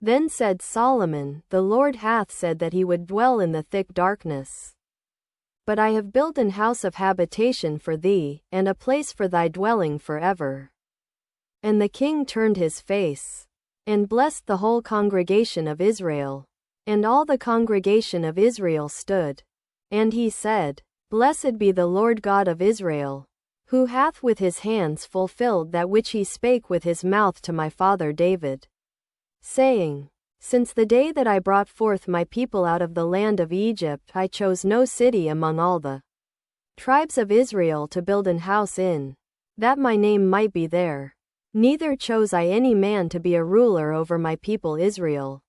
Then said Solomon, The Lord hath said that he would dwell in the thick darkness. But I have built an house of habitation for thee, and a place for thy dwelling forever. And the king turned his face, and blessed the whole congregation of Israel. And all the congregation of Israel stood. And he said, Blessed be the Lord God of Israel, who hath with his hands fulfilled that which he spake with his mouth to my father David, saying, Since the day that I brought forth my people out of the land of Egypt, I chose no city among all the tribes of Israel to build an house in, that my name might be there. Neither chose I any man to be a ruler over my people Israel.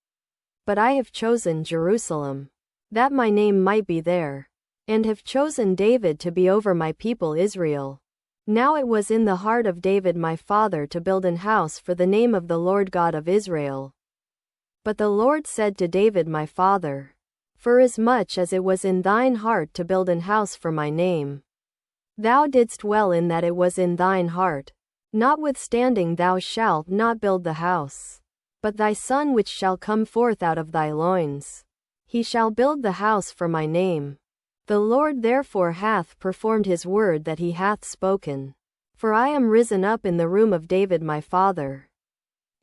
But I have chosen Jerusalem, that my name might be there, and have chosen David to be over my people Israel. Now it was in the heart of David my father to build an house for the name of the Lord God of Israel. But the Lord said to David my father, Forasmuch as it was in thine heart to build an house for my name, thou didst well in that it was in thine heart. Notwithstanding thou shalt not build the house, but thy son which shall come forth out of thy loins, he shall build the house for my name. The Lord therefore hath performed his word that he hath spoken. For I am risen up in the room of David my father,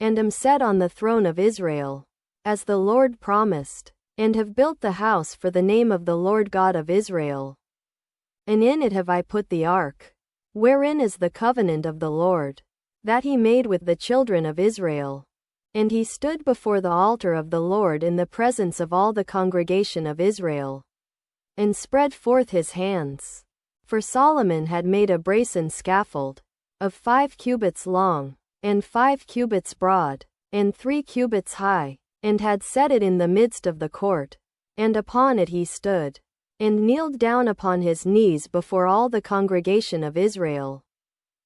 and am set on the throne of Israel, as the Lord promised, and have built the house for the name of the Lord God of Israel. And in it have I put the ark, wherein is the covenant of the Lord, that he made with the children of Israel. And he stood before the altar of the Lord in the presence of all the congregation of Israel, and spread forth his hands. For Solomon had made a brasen scaffold, of 5 cubits long, and 5 cubits broad, and 3 cubits high, and had set it in the midst of the court, and upon it he stood, and kneeled down upon his knees before all the congregation of Israel,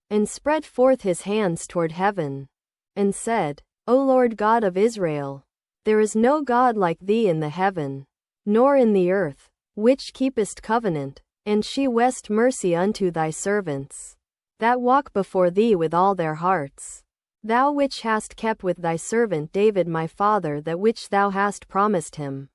and spread forth his hands toward heaven, and said, O Lord God of Israel, there is no God like thee in the heaven, nor in the earth, which keepest covenant, and shewest mercy unto thy servants, that walk before thee with all their hearts. Thou which hast kept with thy servant David my father that which thou hast promised him,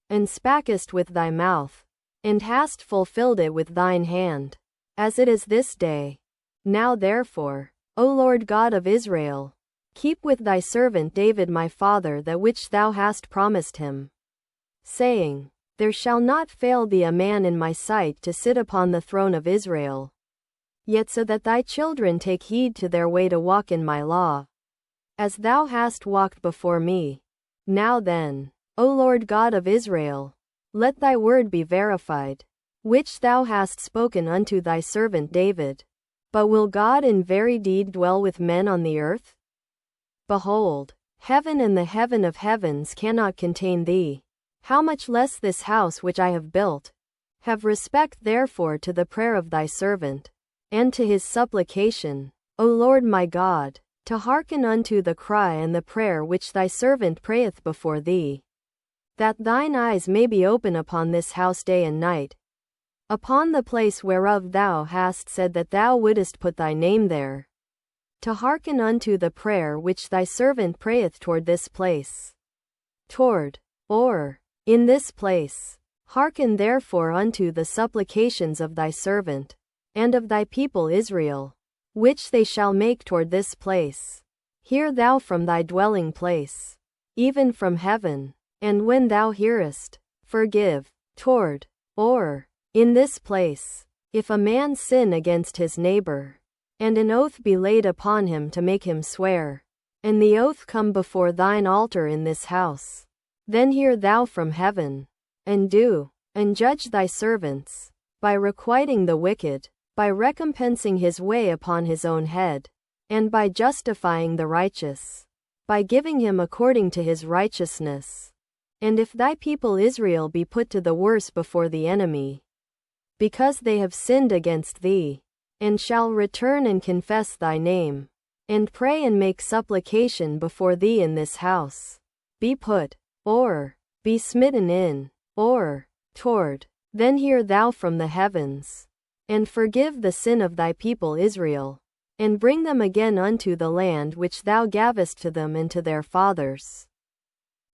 and spakest with thy mouth, and hast fulfilled it with thine hand, as it is this day. Now therefore, O Lord God of Israel, keep with thy servant David my father that which thou hast promised him, saying, There shall not fail thee a man in my sight to sit upon the throne of Israel. Yet so that thy children take heed to their way to walk in my law, as thou hast walked before me. Now then, O Lord God of Israel, let thy word be verified, which thou hast spoken unto thy servant David. But will God in very deed dwell with men on the earth? Behold, heaven and the heaven of heavens cannot contain thee. How much less this house which I have built? Have respect therefore to the prayer of thy servant, and to his supplication, O Lord my God, to hearken unto the cry and the prayer which thy servant prayeth before thee, that thine eyes may be open upon this house day and night, upon the place whereof thou hast said that thou wouldest put thy name there, to hearken unto the prayer which thy servant prayeth toward this place. In this place. Hearken therefore unto the supplications of thy servant, and of thy people Israel, which they shall make toward this place. Hear thou from thy dwelling place, even from heaven, and when thou hearest, forgive. In this place, if a man sin against his neighbor, and an oath be laid upon him to make him swear, and the oath come before thine altar in this house, then hear thou from heaven, and do, and judge thy servants, by requiting the wicked, by recompensing his way upon his own head, and by justifying the righteous, by giving him according to his righteousness. And if thy people Israel be put to the worse before the enemy, because they have sinned against thee, and shall return and confess thy name, and pray and make supplication before thee in this house, be put, or be smitten in, then hear thou from the heavens, and forgive the sin of thy people Israel, and bring them again unto the land which thou gavest to them and to their fathers.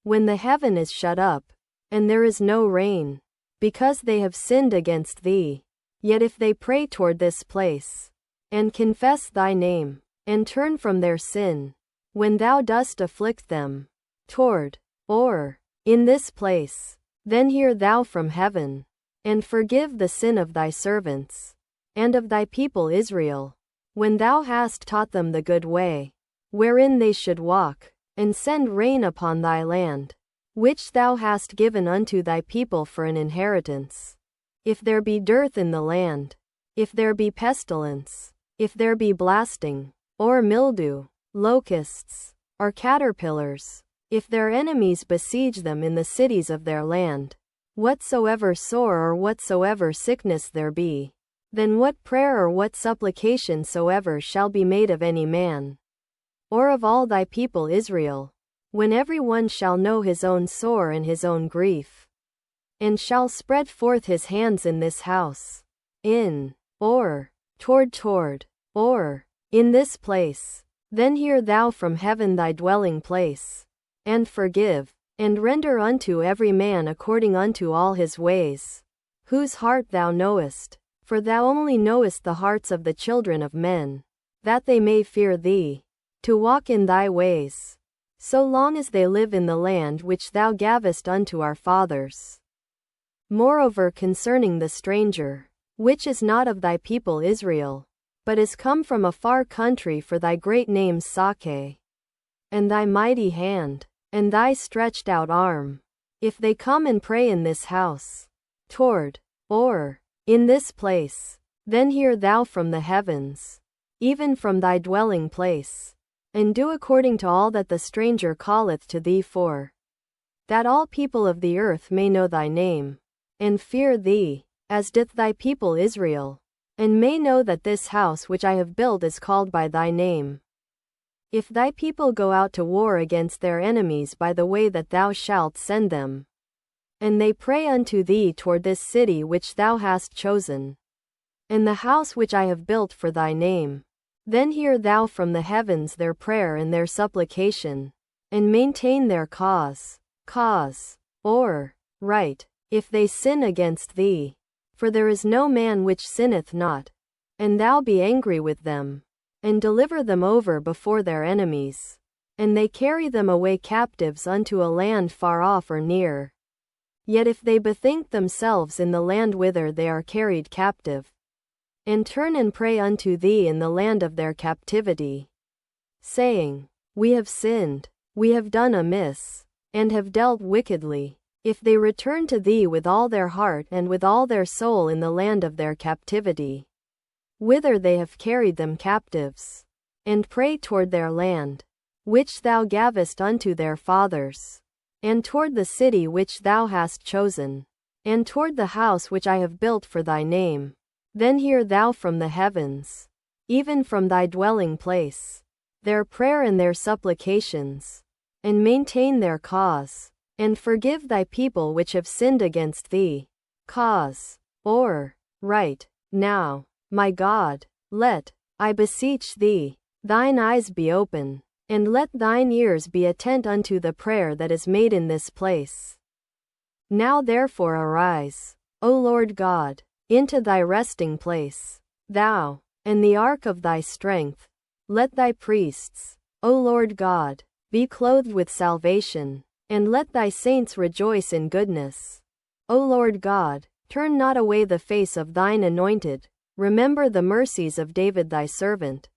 when the heaven is shut up, and there is no rain, because they have sinned against thee. Yet if they pray toward this place, and confess thy name, and turn from their sin, when thou dost afflict them, toward, or, in this place, then hear thou from heaven, and forgive the sin of thy servants, and of thy people Israel, when thou hast taught them the good way, wherein they should walk, and send rain upon thy land, which thou hast given unto thy people for an inheritance. If there be dearth in the land, if there be pestilence, if there be blasting, or mildew, locusts, or caterpillars, if their enemies besiege them in the cities of their land, whatsoever sore or whatsoever sickness there be, then what prayer or what supplication soever shall be made of any man, or of all thy people Israel, when every one shall know his own sore and his own grief, and shall spread forth his hands in this house, in, or, toward, or, in this place, then hear thou from heaven thy dwelling place, and forgive, and render unto every man according unto all his ways, whose heart thou knowest, for thou only knowest the hearts of the children of men, that they may fear thee, to walk in thy ways, so long as they live in the land which thou gavest unto our fathers. Moreover concerning the stranger, which is not of thy people Israel, but is come from a far country for thy great name's sake, and thy mighty hand, and thy stretched out arm, if they come and pray in this house, toward, or, in this place, then hear thou from the heavens, even from thy dwelling place, and do according to all that the stranger calleth to thee for, that all people of the earth may know thy name, and fear thee, as doth thy people Israel, and may know that this house which I have built is called by thy name. If thy people go out to war against their enemies by the way that thou shalt send them, and they pray unto thee toward this city which thou hast chosen, and the house which I have built for thy name, then hear thou from the heavens their prayer and their supplication, and maintain their cause, or, right, if they sin against thee. For there is no man which sinneth not, and thou be angry with them, and deliver them over before their enemies, and they carry them away captives unto a land far off or near. Yet if they bethink themselves in the land whither they are carried captive, and turn and pray unto thee in the land of their captivity, saying, We have sinned, we have done amiss, and have dealt wickedly, if they return to thee with all their heart and with all their soul in the land of their captivity, whither they have carried them captives, and pray toward their land, which thou gavest unto their fathers, and toward the city which thou hast chosen, and toward the house which I have built for thy name, then hear thou from the heavens, even from thy dwelling place, their prayer and their supplications, and maintain their cause, and forgive thy people which have sinned against thee, or, right, now, my God, let, I beseech thee, thine eyes be open, and let thine ears be attent unto the prayer that is made in this place. Now therefore arise, O Lord God, into thy resting place, thou, and the ark of thy strength. Let thy priests, O Lord God, be clothed with salvation, and let thy saints rejoice in goodness. O Lord God, turn not away the face of thine anointed, remember the mercies of David thy servant,